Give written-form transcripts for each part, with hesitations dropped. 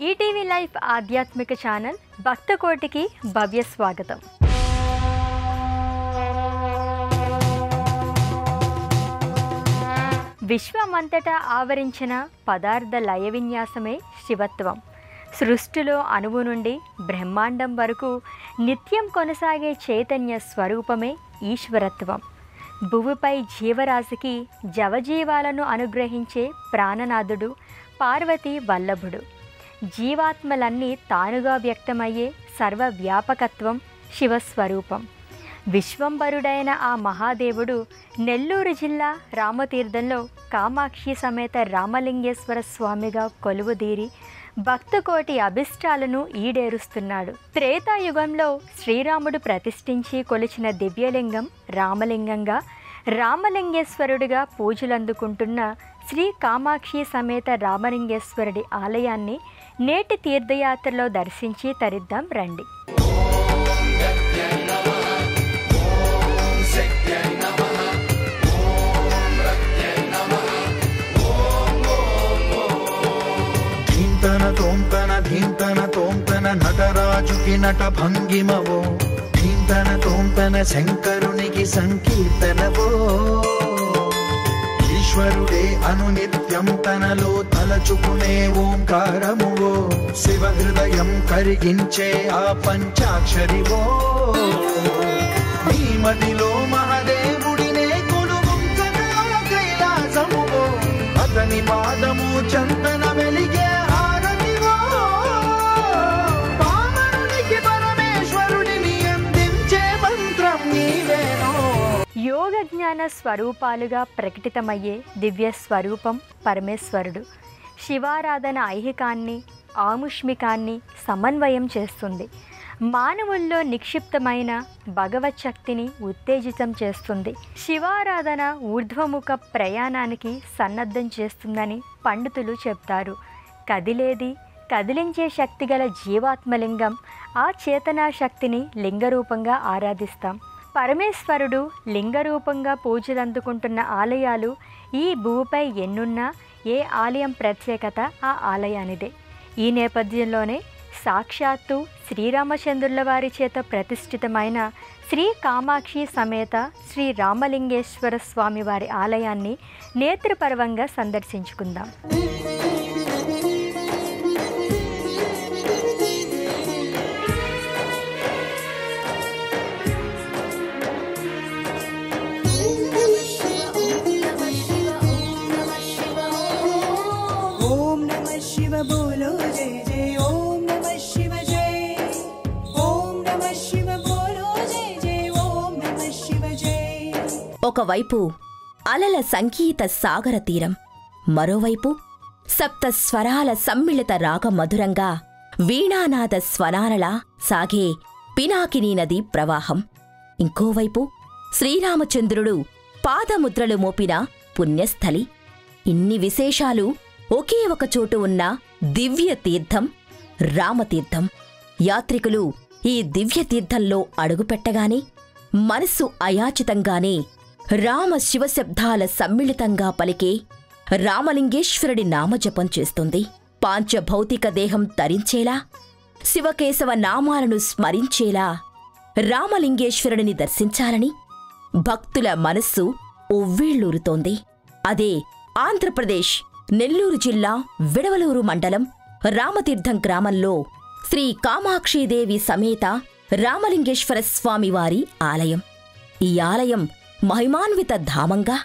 ETV life ఆధ్యాత్మిక channel భక్తకోటికి భవ్య స్వాగతం. విశ్వమంతటా ఆవరించిన పదార్థ లయ విన్యాసమే శివత్వం. సృష్టిలో అణువు నుండి బ్రహ్మాండం వరకు నిత్యం కొనసాగే చైతన్య స్వరూపమే ఈశ్వరత్వం. భువిపై జీవరాశికి జవజీవాలను అనుగ్రహించే ప్రాణనాథుడు పార్వతీ వల్లభుడు. జీవాత్మలన్నీ తానుగా వ్యక్తమయ్యే సర్వవ్యాపకత్వం శివస్వరూపం. విశ్వంబరుడైన ఆ మహాదేవుడు నెల్లూరు జిల్లా రామతీర్థంలో కామాక్షి సమేత రామలింగేశ్వర స్వామిగా కొలువుదీరి భక్తకోటి అభిష్టాలను ఈడేరుస్తున్నాడు. త్రేతాయుగంలో శ్రీరాముడు ప్రతిష్ఠించి కొలిచిన దివ్యలింగం రామలింగంగా, రామలింగేశ్వరుడిగా పూజలందుకుంటున్న శ్రీ కామాక్షి సమేత రామలింగేశ్వరుడి ఆలయాన్ని నేటి తీర్థయాత్రలో దర్శించి తరిద్దాం రండి. ధీంతన తోంతన నటరాజుకి నట భంగిమవో, ధీంతన తోంతన శంకరునికి సంకీర్తనవో. ఈశ్వరుడే అనునిత్యం తనలో తలచుకునే ఓంకారమువో, శివ హృదయం కరిగించే ఆ పంచాక్షరివో. నీ మదిలో మహాదేవుడినే కొలువుంచగా కైలాసమువో, అతని పాదము చందన వెలిగే హారతివో. పామరునికి పరమేశ్వరుడిని అందించే మంత్రం నీవేనో. యోగ జ్ఞాన స్వరూపాలుగా ప్రకటితమయ్యే దివ్య స్వరూపం పరమేశ్వరుడు. శివారాధన ఐహికాన్ని ఆముష్మికాన్ని సమన్వయం చేస్తుంది. మానవుల్లో నిక్షిప్తమైన భగవత్ శక్తిని ఉత్తేజితం చేస్తుంది. శివారాధన ఊర్ధ్వముఖ ప్రయాణానికి సన్నద్ధం చేస్తుందని పండితులు చెప్తారు. కదిలేది కదిలించే శక్తి గల జీవాత్మలింగం, ఆ చేతనా శక్తిని లింగరూపంగా ఆరాధిస్తాం. పరమేశ్వరుడు లింగరూపంగా పూజలందుకుంటున్న ఆలయాలు ఈ భూమిపై ఎన్నున్నా ఏ ఆలయం ప్రత్యేకత ఆ ఆలయానిదే. ఈ నేపథ్యంలోనే సాక్షాత్తు శ్రీరామచంద్రుల వారి చేత ప్రతిష్ఠితమైన శ్రీ కామాక్షి సమేత శ్రీ రామలింగేశ్వర స్వామి వారి ఆలయాన్ని నేత్రపర్వంగా సందర్శించుకుందాం. बोलो जय जय ओम नमः शिव जय, ओम नमः शिव बोलो जय जय ओम नमः शिव जय. ఒకవైపు అలల సంగీత సాగర తీరం, మరోవైపు సప్త స్వరాల సమ్మిళిత రాగ మధురంగా వీణానాద స్వనాలలా సాగే పినాకినీ నది ప్రవాహం. ఇంకోవైపు శ్రీరామచంద్రుడు పాదముద్రలు మోపిన పుణ్యస్థలి. ఇన్ని విశేషాలు ఒకే ఒక చోటు ఉన్న దివ్య తీర్థం రామతీర్థం. యాత్రికులు ఈ దివ్య తీర్థంలో అడుగుపెట్టగానే మనస్సు అయాచితంగానే రామ శివశబ్దాల సమ్మిళితంగా పలికే రామలింగేశ్వరుడి నామజపం చేస్తుంది. పాంచభౌతిక దేహం తరించేలా, శివకేశవ నామాలను స్మరించేలా రామలింగేశ్వరుడిని దర్శించాలని భక్తుల మనస్సు ఉవ్విళ్ళూరుతోంది. అదే ఆంధ్రప్రదేశ్ నెల్లూరు జిల్లా విడవలూరు మండలం రామతీర్థం గ్రామంలో శ్రీ కామాక్షీదేవి సమేత రామలింగేశ్వర స్వామివారి ఆలయం. ఈ ఆలయం మహిమాన్విత ధామంగా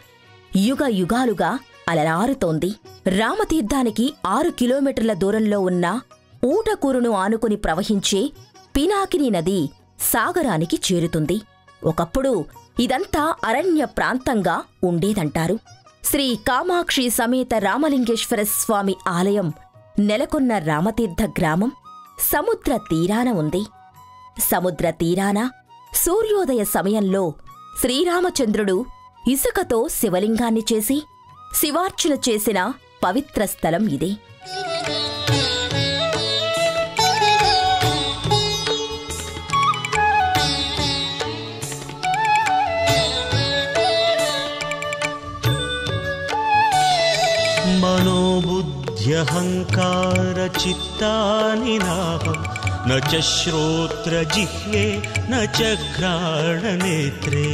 యుగ యుగాలుగా అలరారుతోంది. రామతీర్థానికి 6 కిలోమీటర్ల దూరంలో ఉన్న ఊటకూరును ఆనుకుని ప్రవహించే పినాకినీ నది సాగరానికి చేరుతుంది. ఒకప్పుడు ఇదంతా అరణ్య ప్రాంతంగా ఉండేదంటారు. శ్రీ కామాక్షి సమేత రామలింగేశ్వర స్వామి ఆలయం నెలకొన్న రామతీర్థ గ్రామం సముద్ర తీరాన ఉంది. సముద్ర తీరాన సూర్యోదయ సమయంలో శ్రీరామచంద్రుడు ఇసుకతో శివలింగాన్ని చేసి శివార్చన చేసిన పవిత్ర స్థలం ఇదే. बुद्ध्यहङ्कारचित्तानि नाहं न च श्रोत्रजिह्वे न च घ्राणनेत्रे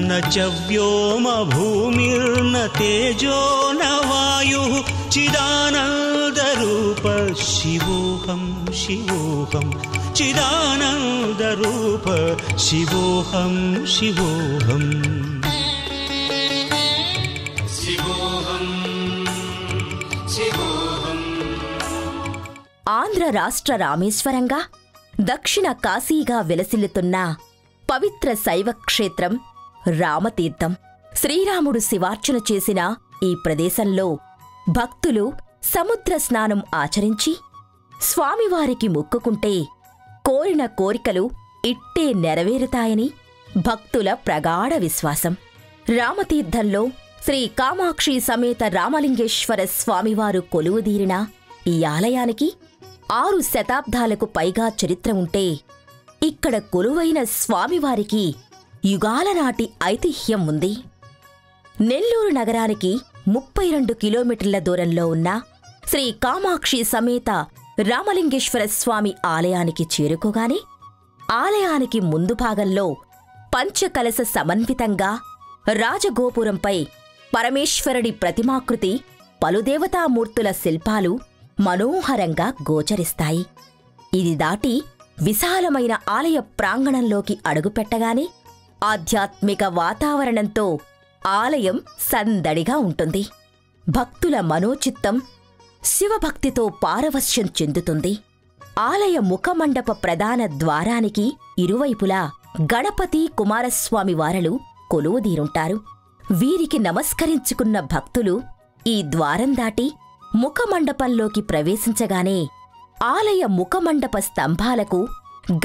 न च व्योमभूमिर्न तेजो न वायुः चिदानन्दरूप शिवोऽहं शिवोऽहं चिदानन्दरूप शिवोऽहं शिवोऽहम् ఆంధ్ర రాష్ట్ర రామేశ్వరంగా దక్షిణ కాశీగా విలసిల్లుతున్న పవిత్ర శైవ క్షేత్రం రామతీర్థం. శ్రీరాముడు శివార్చన చేసిన ఈ ప్రదేశంలో భక్తులు సముద్ర స్నానం ఆచరించి స్వామివారికి మొక్కుకుంటే కోరిన కోరికలు ఇట్టే నెరవేరుతాయని భక్తుల ప్రగాఢ విశ్వాసం. రామతీర్థంలో శ్రీ కామాక్షి సమేత రామలింగేశ్వర స్వామివారు కొలువుదీరిన ఈ ఆలయానికి 6 శతాబ్దాలకు పైగా చరిత్ర ఉంటే ఇక్కడ కొలువైన స్వామివారికి యుగాల నాటి ఐతిహ్యం ఉంది. నెల్లూరు నగరానికి 32 కిలోమీటర్ల దూరంలో ఉన్న శ్రీ కామాక్షి సమేత రామలింగేశ్వర స్వామి ఆలయానికి చేరుకోగానే ఆలయానికి ముందు భాగంలో పంచకలశ సమన్వితంగా రాజగోపురంపై పరమేశ్వరుడి ప్రతిమాకృతి, పలుదేవతామూర్తుల శిల్పాలు మనోహరంగా గోచరిస్తాయి. ఇది దాటి విశాలమైన ఆలయ ప్రాంగణంలోకి అడుగుపెట్టగానే ఆధ్యాత్మిక వాతావరణంతో ఆలయం సందడిగా ఉంటుంది. భక్తుల మనోచిత్తం శివభక్తితో పారవశ్యం చెందుతుంది. ఆలయ ముఖమండప ప్రధాన ద్వారానికి ఇరువైపులా గణపతి కుమారస్వామి వారలు కొలువుదీరుంటారు. వీరికి నమస్కరించుకున్న భక్తులు ఈ ద్వారం దాటి ముఖమండపంలోకి ప్రవేశించగానే ఆలయ ముఖమండప స్తంభాలకు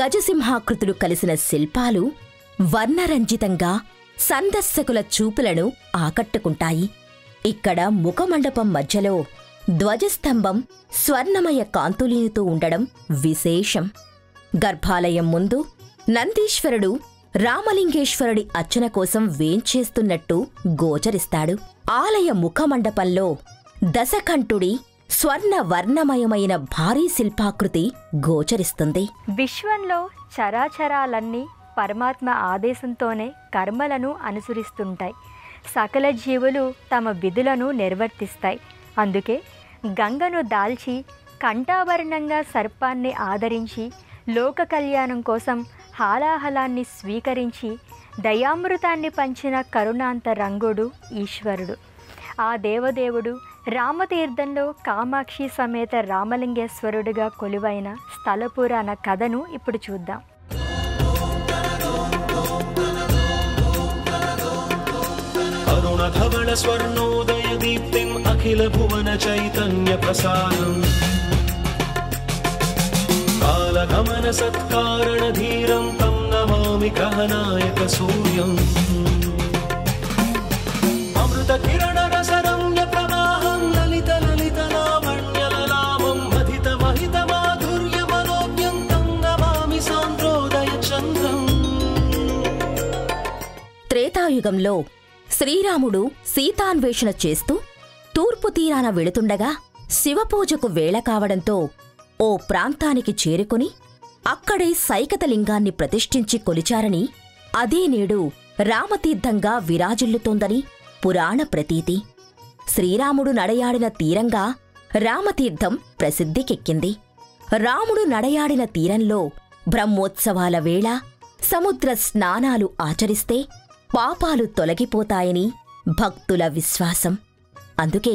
గజసింహాకృతులు కలిసిన శిల్పాలు వర్ణరంజితంగా సందర్శకుల చూపులను ఆకట్టుకుంటాయి. ఇక్కడ ముఖమండపం మధ్యలో ధ్వజస్తంభం స్వర్ణమయ కాంతులీనుతూ ఉండడం విశేషం. గర్భాలయం ముందు నందీశ్వరుడు రామలింగేశ్వరుడి అర్చన కోసం వేంచేస్తున్నట్టు గోచరిస్తాడు. ఆలయ ముఖమండపంలో దశకంఠుడి స్వర్ణవర్ణమయమైన భారీ శిల్పాకృతి గోచరిస్తుంది. విశ్వంలో చరాచరాలన్నీ పరమాత్మ ఆదేశంతోనే కర్మలను అనుసరిస్తుంటాయి. సకల జీవులు తమ విధులను నిర్వర్తిస్తాయి. అందుకే గంగను దాల్చి కంఠాభరణంగా సర్పాన్ని ఆదరించి లోక కళ్యాణం కోసం హాలాహలాన్ని స్వీకరించి దయామృతాన్ని పంచిన కరుణాంతరంగుడు ఈశ్వరుడు. ఆ దేవదేవుడు రామతీర్థంలో కామాక్షి సమేత రామలింగేశ్వరుడిగా కొలువైన స్థల పురాణ కథను ఇప్పుడు చూద్దాం. అరుణధవళ స్వర్ణోదయ దీప్తిం అఖిల భువన చైతన్య ప్రసారం కాలగమన సత్కారణ ధీరం తం నమామి గ్రహనాయక సూర్యం అమృత కిరణ రసరమ్య ప్రవాహం లలిత లలిత లావణ్యలలామం మధిత మహిత మాధుర్య మనోజ్ఞం తం నమామి సాంద్రోదయ చంద్రం. త్రేతాయుగంలో శ్రీరాముడు సీతాన్వేషణ చేస్తూ తూర్పు తీరాన వెళుతుండగా శివపూజకు వేళ కావడంతో ఓ ప్రాంతానికి చేరుకుని అక్కడే సైకతలింగాన్ని ప్రతిష్ఠించి కొలిచారని, అదే నేడు రామతీర్థంగా విరాజిల్లుతోందని పురాణ ప్రతీతి. శ్రీరాముడు నడయాడిన తీరంగా రామతీర్థం ప్రసిద్ధికెక్కింది. రాముడు నడయాడిన తీరంలో బ్రహ్మోత్సవాల వేళ సముద్ర స్నానాలు ఆచరిస్తే పాపాలు తొలగిపోతాయని భక్తుల విశ్వాసం. అందుకే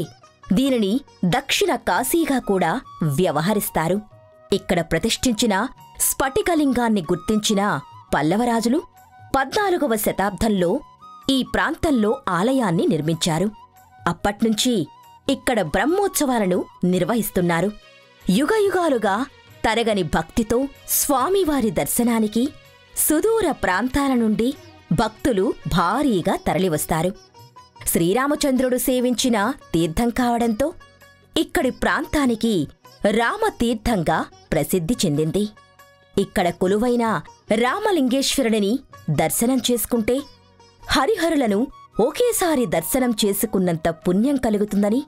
దీనిని దక్షిణ కాశీగా కూడా వ్యవహరిస్తారు. ఇక్కడ ప్రతిష్ఠించిన స్ఫటికలింగాన్ని గుర్తించిన పల్లవరాజులు 14వ శతాబ్దంలో ఈ ప్రాంతంలో ఆలయాన్ని నిర్మించారు. అప్పట్నుంచి ఇక్కడ బ్రహ్మోత్సవాలను నిర్వహిస్తున్నారు. యుగయుగాలుగా తరగని భక్తితో స్వామివారి దర్శనానికి సుదూర ప్రాంతాల నుండి భక్తులు భారీగా తరలివస్తారు. శ్రీరామచంద్రుడు సేవించిన తీర్థం కావడంతో ఇక్కడి ప్రాంతానికి రామతీర్థంగా ప్రసిద్ధి చెందింది. ఇక్కడ కొలువైన రామలింగేశ్వరుడిని దర్శనం చేసుకుంటే హరిహరులను ఒకేసారి దర్శనం చేసుకున్నంత పుణ్యం కలుగుతుందని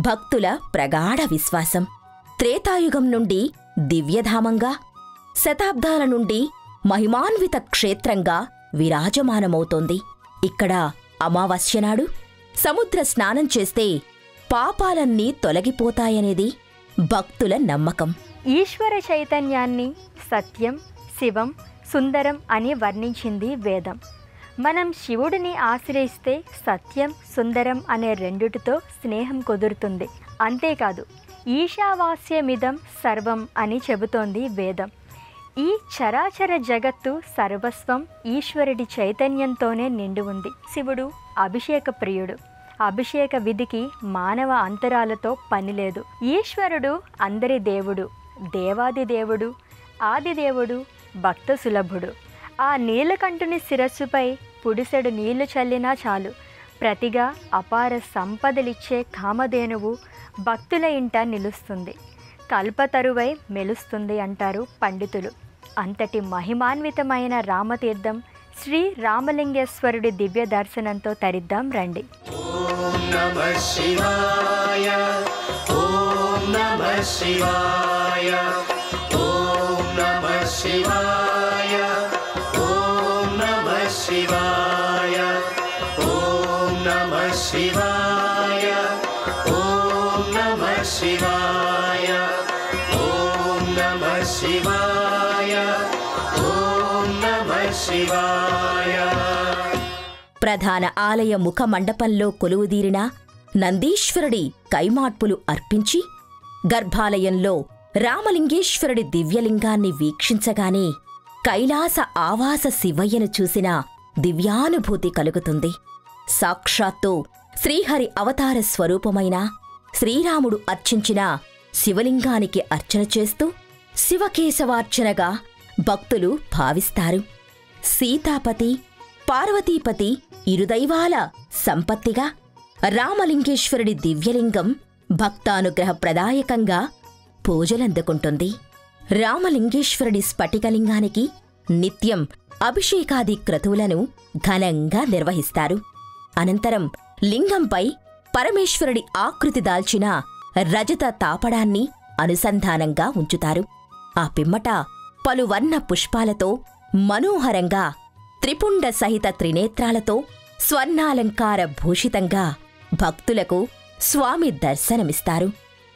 భక్తుల ప్రగాఢ విశ్వాసం. త్రేతాయుగం నుండి దివ్యధామంగా, శతాబ్దాల నుండి మహిమాన్విత క్షేత్రంగా విరాజమానమవుతోంది. ఇక్కడ అమావాస్య నాడు సముద్ర స్నానం చేస్తే పాపాలన్నీ తొలగిపోతాయనేది భక్తుల నమ్మకం. ఈశ్వర చైతన్యాన్ని సత్యం, శివం, సుందరం అని వర్ణించింది వేదం. మనం శివుడిని ఆశ్రయిస్తే సత్యం, సుందరం అనే రెండిటితో స్నేహం కుదురుతుంది. అంతేకాదు, ఈశావాస్యమిదం సర్వం అని చెబుతోంది వేదం. ఈ చరాచర జగత్తు సర్వస్వం ఈశ్వరుడి చైతన్యంతోనే నిండి ఉంది. శివుడు అభిషేక ప్రియుడు. అభిషేక విధికి మానవ అంతరాలతో పనిలేదు. ఈశ్వరుడు అందరి దేవుడు, దేవాది దేవుడు, ఆదిదేవుడు, భక్త సులభుడు. ఆ నీలకంఠుని శిరస్సుపై పుడిసెడు నీళ్లు చల్లినా చాలు, ప్రతిగా అపార సంపదలిచ్చే కామధేనువు భక్తుల ఇంట నిలుస్తుంది, కల్పతరువై మెలుస్తుంది అంటారు పండితులు. అంతటి మహిమాన్వితమైన రామతీర్థం శ్రీ రామలింగేశ్వరుడి దివ్య దర్శనంతో తరిద్దాం రండి. ఓం నమః శివాయ, ఓం నమః శివాయ, ఓం నమః శివాయ, ఓం నమః శివాయ, ఓం నమః శివాయ, ఓం నమః శివాయ, ఓం నమః శివాయ, ఓం నమః శివాయ. ప్రధాన ఆలయ ముఖ మండపంలో కొలువుదీరిన నందీశ్వరుడి కైమాట్పులు అర్పించి గర్భాలయంలో రామలింగేశ్వరుడి దివ్యలింగాన్ని వీక్షించగానే కైలాస ఆవాస శివయ్యను చూసిన దివ్యానుభూతి కలుగుతుంది. సాక్షాత్తు శ్రీహరి అవతార స్వరూపమైన శ్రీరాముడు అర్చించిన శివలింగానికి అర్చన చేస్తూ శివకేశవార్చనగా భక్తులు భావిస్తారు. సీతాపతి, పార్వతీపతి ఇరుదైవాల సంపత్తిగా రామలింగేశ్వరుడి దివ్యలింగం భక్తానుగ్రహ ప్రదాయకంగా పూజలందుకుంటుంది. రామలింగేశ్వరుడి స్ఫటికలింగానికి నిత్యం అభిషేకాది క్రతువులను ఘనంగా నిర్వహిస్తారు. అనంతరం లింగంపై పరమేశ్వరుడి ఆకృతి దాల్చిన రజత తాపడాన్ని అనుసంధానంగా ఉంచుతారు. ఆ పిమ్మట పలువర్ణ పుష్పాలతో మనోహరంగా త్రిపుండ సహిత త్రినేత్రాలతో స్వర్ణాలంకార భూషితంగా భక్తులకు స్వామి దర్శనమిస్తారు.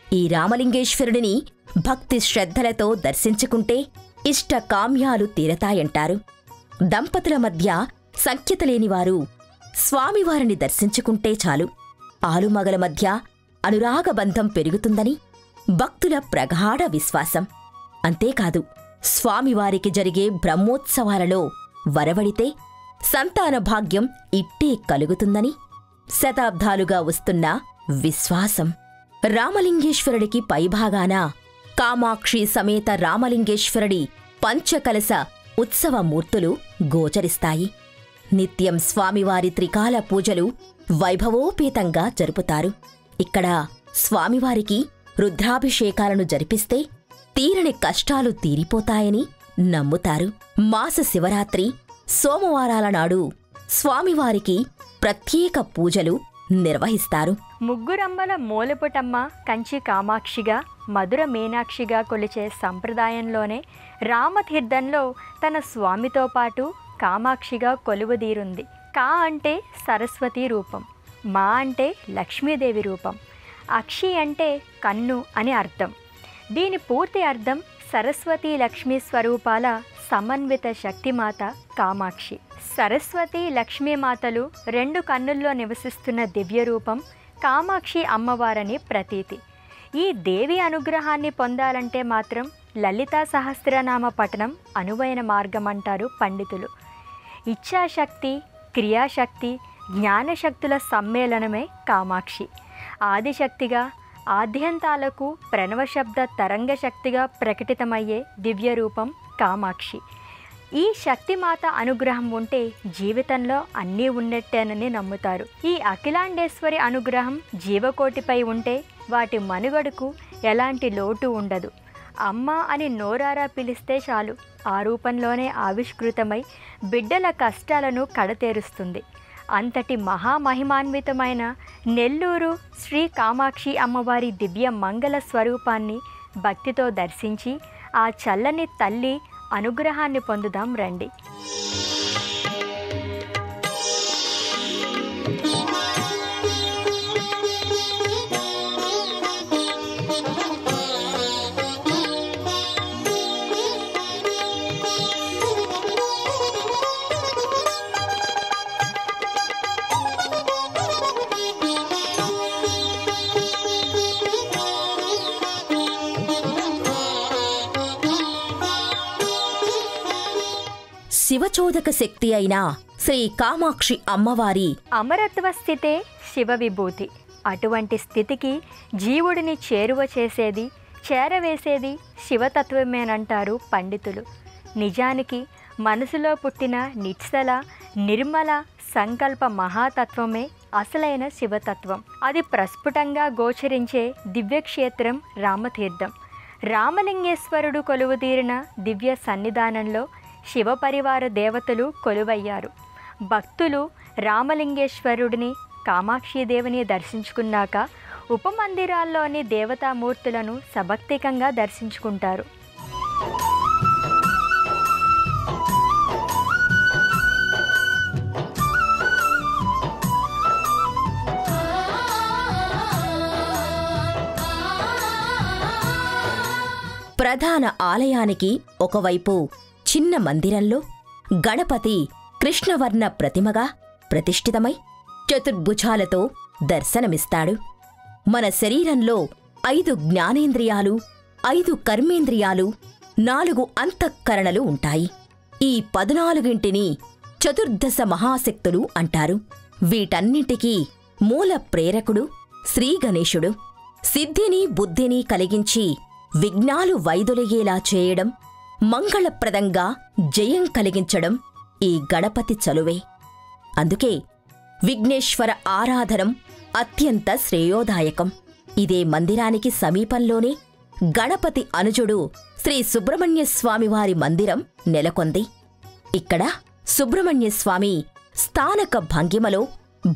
ఈ రామలింగేశ్వరుడిని భక్తి శ్రద్ధలతో దర్శించుకుంటే ఇష్ట కామ్యాలు తీరతాయంటారు. దంపతుల మధ్య సంఖ్యతలేనివారు స్వామివారిని దర్శించుకుంటే చాలు, ఆలుమగల మధ్య అనురాగబంధం పెరుగుతుందని భక్తుల ప్రగాఢ విశ్వాసం. అంతేకాదు, స్వామివారికి జరిగే బ్రహ్మోత్సవాలలో వరవడితే సంతాన భాగ్యం ఇట్టే కలుగుతుందని శతాబ్దాలుగా వస్తున్న విశ్వాసం. రామలింగేశ్వరుడికి పైభాగాన కామాక్షి సమేత రామలింగేశ్వరుడి పంచకలశ ఉత్సవమూర్తులు గోచరిస్తాయి. నిత్యం స్వామివారి త్రికాల పూజలు వైభవోపేతంగా జరుపుతారు. ఇక్కడ స్వామివారికి రుద్రాభిషేకాలను జరిపిస్తే తీరని కష్టాలు తీరిపోతాయని నమ్ముతారు. మాస శివరాత్రి, సోమవారాల నాడు స్వామివారికి ప్రత్యేక పూజలు నిర్వహిస్తారు. ముగ్గురమ్మల మూలపుటమ్మ కంచి కామాక్షిగా, మధుర మీనాక్షిగా కొలిచే సంప్రదాయంలోనే రామతీర్థంలో తన స్వామితో పాటు కామాక్షిగా కొలువుదీరుంది. కా అంటే సరస్వతి రూపం, మా అంటే లక్ష్మీదేవి రూపం, అక్షి అంటే కన్ను అని అర్థం. దీని పూర్తి అర్థం సరస్వతీ లక్ష్మీ స్వరూపాల సమన్విత శక్తిమాత కామాక్షి. సరస్వతి లక్ష్మీమాతలు రెండు కన్నుల్లో నివసిస్తున్న దివ్యరూపం కామాక్షి అమ్మవారని ప్రతీతి. ఈ దేవి అనుగ్రహాన్ని పొందాలంటే మాత్రం లలితా సహస్రనామ పఠనం అనువైన మార్గమంటారు పండితులు. ఇచ్ఛాశక్తి, క్రియాశక్తి, జ్ఞానశక్తుల సమ్మేళనమే కామాక్షి. ఆదిశక్తిగా, ఆద్యంతాలకు ప్రణవశబ్ద తరంగశక్తిగా ప్రకటితమయ్యే దివ్యరూపం కామాక్షి. ఈ శక్తిమాత అనుగ్రహం ఉంటే జీవితంలో అన్నీ ఉన్నట్టేనని నమ్ముతారు. ఈ అఖిలాండేశ్వరి అనుగ్రహం జీవకోటిపై ఉంటే వాటి మనుగడకు ఎలాంటి లోటు ఉండదు. అమ్మ అని నోరారా పిలిస్తే చాలు, ఆ రూపంలోనే ఆవిష్కృతమై బిడ్డల కష్టాలను కడతేరుస్తుంది. అంతటి మహామహిమాన్వితమైన నెల్లూరు శ్రీ కామాక్షి అమ్మవారి దివ్య మంగళ స్వరూపాన్ని భక్తితో దర్శించి ఆ చల్లని తల్లి అనుగ్రహాన్ని పొందుదాం రండి. శివచోదక శక్తి అయిన శ్రీ కామాక్షి అమ్మవారి అమరత్వ స్థితే శివ విభూతి. అటువంటి స్థితికి జీవుడిని చేరువ చేసేది, చేరవేసేది శివతత్వమేనంటారు పండితులు. నిజానికి మనసులో పుట్టిన నిశ్చల నిర్మల సంకల్ప మహాతత్వమే అసలైన శివతత్వం. అది ప్రస్ఫుటంగా గోచరించే దివ్యక్షేత్రం రామతీర్థం. రామలింగేశ్వరుడు కొలువుదీరిన దివ్య సన్నిధానంలో శివపరివార దేవతలు కొలువయ్యారు. భక్తులు రామలింగేశ్వరుడిని, కామాక్షీదేవిని దర్శించుకున్నాక ఉపమందిరాల్లోని దేవతామూర్తులను సభక్తికంగా దర్శించుకుంటారు. ప్రధాన ఆలయానికి ఒకవైపు చిన్న మందిరంలో గణపతి కృష్ణవర్ణ ప్రతిమగా ప్రతిష్ఠితమై చతుర్భుజాలతో దర్శనమిస్తాడు. మన శరీరంలో 5 జ్ఞానేంద్రియాలు, 5 కర్మేంద్రియాలు, 4 అంతఃకరణలు ఉంటాయి. ఈ 14ంటిని చతుర్దశ మహాశక్తులు అంటారు. వీటన్నింటికీ మూల ప్రేరకుడు శ్రీగణేశుడు. సిద్ధిని బుద్ధిని కలిగించి విఘ్నాలు వైదొలిగేలా చేయడం, మంగళప్రదంగా జయం కలిగించడం ఈ గణపతి చలువే. అందుకే విఘ్నేశ్వర ఆరాధనం అత్యంత శ్రేయోదాయకం. ఇదే మందిరానికి సమీపంలోనే గణపతి అనుజుడు శ్రీ సుబ్రహ్మణ్యస్వామివారి మందిరం నెలకొంది. ఇక్కడ సుబ్రహ్మణ్యస్వామి స్థానక భంగిమలో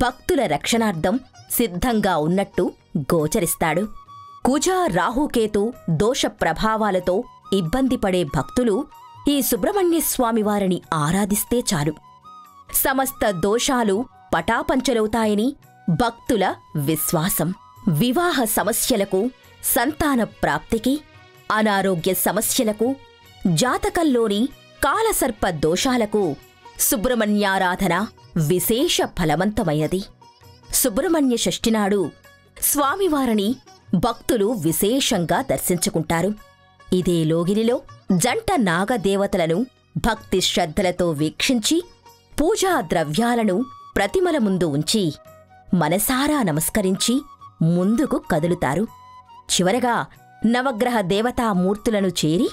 భక్తుల రక్షణార్థం సిద్ధంగా ఉన్నట్టు గోచరిస్తాడు. కుజ రాహుకేతు దోష ప్రభావాలతో ఇబ్బంది పడే భక్తులు ఈ సుబ్రహ్మణ్యస్వామివారిని ఆరాధిస్తే చాలు, సమస్త దోషాలు పటాపంచలవుతాయని భక్తుల విశ్వాసం. వివాహ సమస్యలకు, సంతాన ప్రాప్తికి, అనారోగ్య సమస్యలకు, జాతకంలోని కాలసర్ప దోషాలకు సుబ్రహ్మణ్యారాధన విశేష ఫలవంతమైనది. సుబ్రహ్మణ్య షష్ఠినాడు స్వామివారిని భక్తులు విశేషంగా దర్శించుకుంటారు. ఇదే లోగిలిలో జంట నాగదేవతలను భక్తి శ్రద్ధలతో వీక్షించి పూజా ద్రవ్యాలను ప్రతిమల ముందు ఉంచి మనసారా నమస్కరించి ముందుకు కదులుతారు. చివరగా నవగ్రహ దేవతామూర్తులను చేరి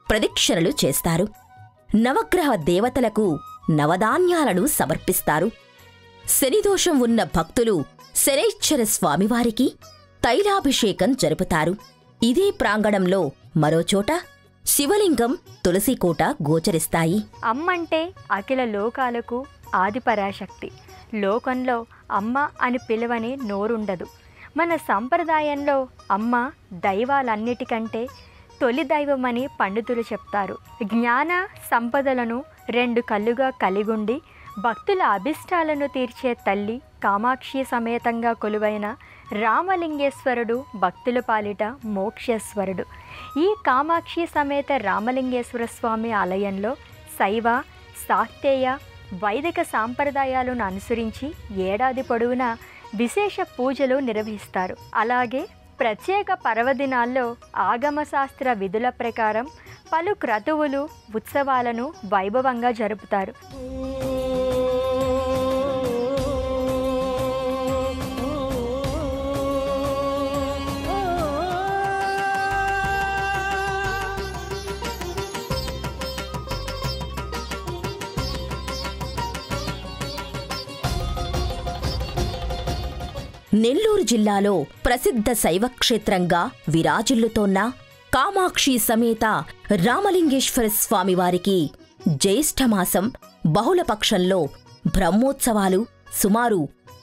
ప్రదక్షిణలు చేస్తారు. నవగ్రహ దేవతలకు నవధాన్యాలను సమర్పిస్తారు. శనిదోషం ఉన్న భక్తులు శనైశ్చర స్వామివారికి తైలాభిషేకం జరుపుతారు. ఇదే ప్రాంగణంలో మరోచోట శివలింగం, తులసికోట గోచరిస్తాయి. అమ్మంటే అఖిల లోకాలకు ఆదిపరాశక్తి. లోకంలో అమ్మ అని పిలవని నోరుండదు. మన సంప్రదాయంలో అమ్మ దైవాలన్నిటికంటే తొలి దైవమని పండితులు చెప్తారు. జ్ఞాన సంపదలను 2 కళ్ళుగా కలిగుండి భక్తుల అభిష్టాలను తీర్చే తల్లి కామాక్షి సమేతంగా కొలువైన రామలింగేశ్వరుడు భక్తుల పాలిట మోక్షేశ్వరుడు. ఈ కామాక్షి సమేత రామలింగేశ్వర స్వామి ఆలయంలో శైవ, శాక్తేయ, వైదిక సాంప్రదాయాలను అనుసరించి ఏడాది పొడవునా విశేష పూజలు నిర్వహిస్తారు. అలాగే ప్రత్యేక పర్వదినాల్లో ఆగమశాస్త్ర విధుల ప్రకారం పలు క్రతువులు, ఉత్సవాలను వైభవంగా జరుపుతారు. నెల్లూరు జిల్లాలో ప్రసిద్ధ శైవక్షేత్రంగా విరాజిల్లుతోన్న కామాక్షి సమేత రామలింగేశ్వర స్వామివారికి జ్యేష్ఠమాసం బహుళపక్షంలో బ్రహ్మోత్సవాలు సుమారు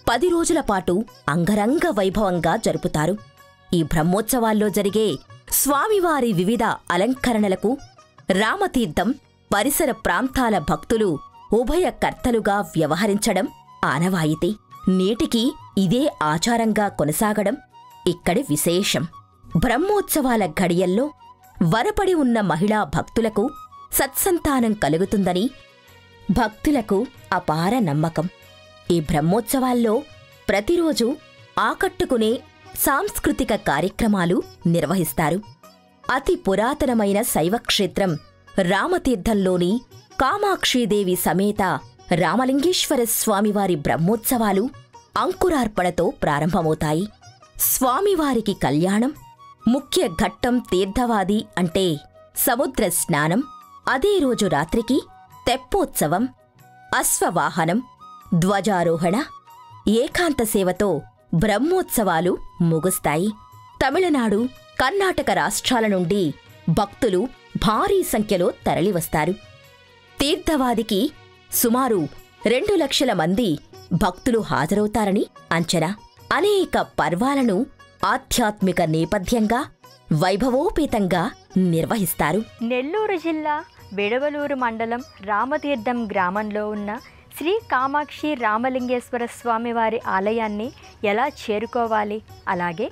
10 రోజుల పాటు అంగరంగ వైభవంగా జరుపుతారు. ఈ బ్రహ్మోత్సవాల్లో జరిగే స్వామివారి వివిధ అలంకరణలకు రామతీర్థం పరిసర ప్రాంతాల భక్తులు ఉభయకర్తలుగా వ్యవహరించడం ఆనవాయితీ. నేటికి ఇదే ఆచారంగా కొనసాగడం ఇక్కడి విశేషం. బ్రహ్మోత్సవాల ఘడియల్లో వరపడి ఉన్న మహిళా భక్తులకు సత్సంతానం కలుగుతుందని భక్తులకు అపార నమ్మకం. ఈ బ్రహ్మోత్సవాల్లో ప్రతిరోజూ ఆకట్టుకునే సాంస్కృతిక కార్యక్రమాలు నిర్వహిస్తారు. అతి పురాతనమైన శైవక్షేత్రం రామతీర్థంలోని కామాక్షీదేవి సమేత రామలింగేశ్వర స్వామివారి బ్రహ్మోత్సవాలు అంకురార్పణతో ప్రారంభమవుతాయి. స్వామివారికి కళ్యాణం, ముఖ్య ఘట్టం తీర్థవాది అంటే సముద్ర స్నానం, అదే రోజు రాత్రికి తెప్పోత్సవం, అశ్వవాహనం, ధ్వజారోహణ, ఏకాంత సేవతో బ్రహ్మోత్సవాలు ముగుస్తాయి. తమిళనాడు, కర్ణాటక రాష్ట్రాల నుండి భక్తులు భారీ సంఖ్యలో తరలివస్తారు. తీర్థవాదికి సుమారు 2 లక్షల మంది భక్తులు హాజరవుతారని అంచనా. అనేక పర్వాలను ఆధ్యాత్మిక నేపథ్యంగా వైభవోపేతంగా నిర్వహిస్తారు. నెల్లూరు జిల్లా విడవలూరు మండలం రామతీర్థం గ్రామంలో ఉన్న శ్రీ కామాక్షి రామలింగేశ్వర స్వామివారి ఆలయాన్ని ఎలా చేరుకోవాలి, అలాగే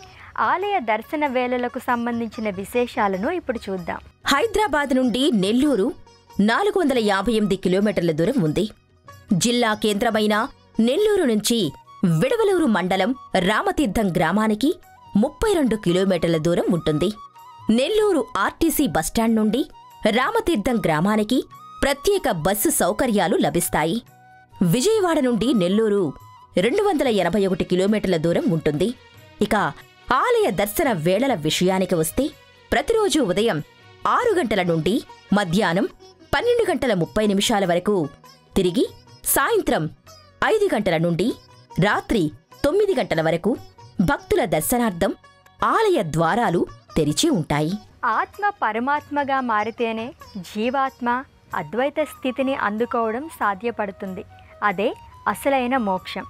ఆలయ దర్శన వేళలకు సంబంధించిన విశేషాలను ఇప్పుడు చూద్దాం. హైదరాబాద్ నుండి నెల్లూరు 458 కిలోమీటర్ల దూరం ఉంది. జిల్లా కేంద్రమైన నెల్లూరు నుంచి విడవలూరు మండలం రామతీర్థం గ్రామానికి 32 కిలోమీటర్ల దూరం ఉంటుంది. నెల్లూరు ఆర్టీసీ బస్టాండ్ నుండి రామతీర్థం గ్రామానికి ప్రత్యేక బస్సు సౌకర్యాలు లభిస్తాయి. విజయవాడ నుండి నెల్లూరు 281 కిలోమీటర్ల దూరం ఉంటుంది. ఇక ఆలయ దర్శన వేళల విషయానికి వస్తే ప్రతిరోజు ఉదయం 6 గంటల నుండి మధ్యాహ్నం 12:30 వరకు, తిరిగి సాయంత్రం 5 గంటల నుండి రాత్రి 9 గంటల వరకు భక్తుల దర్శనార్థం ఆలయ ద్వారాలు తెరిచి ఉంటాయి. ఆత్మ పరమాత్మగా మారితేనే జీవాత్మ అద్వైత స్థితిని అందుకోవడం సాధ్యపడుతుంది. అదే అసలైన మోక్షం.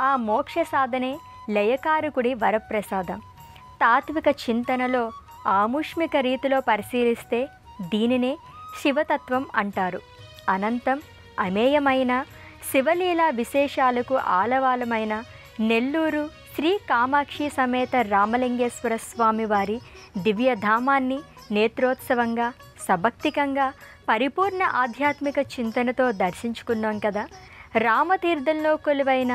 ఆ మోక్ష సాధనే లయకారకుడి వరప్రసాదం. తాత్విక చింతనలో ఆముష్మిక రీతిలో పరిశీలిస్తే దీనినే శివతత్వం అంటారు. అనంతం అమేయమైన శివలీలా విశేషాలకు ఆలవాలమైన నెల్లూరు శ్రీ కామాక్షి సమేత రామలింగేశ్వర స్వామివారి దివ్యధామాన్ని నేత్రోత్సవంగా, సభక్తికంగా, పరిపూర్ణ ఆధ్యాత్మిక చింతనతో దర్శించుకున్నాం కదా. రామతీర్థంలో కొలువైన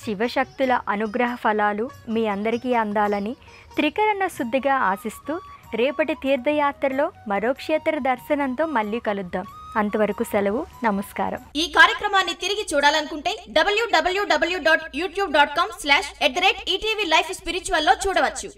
శివశక్తుల అనుగ్రహ ఫలాలు మీ అందరికీ అందాలని త్రికరణ శుద్ధిగా ఆశిస్తూ రేపటి తీర్థయాత్రలో మరో క్షేత్ర దర్శనంతో మళ్ళీ కలుద్దాం. అంతవరకు సెలవు. నమస్కారం. ఈ కార్యక్రమాన్ని తిరిగి చూడాలనుకుంటే www.youtube.com/ETV Life Spiritual లో చూడవచ్చు.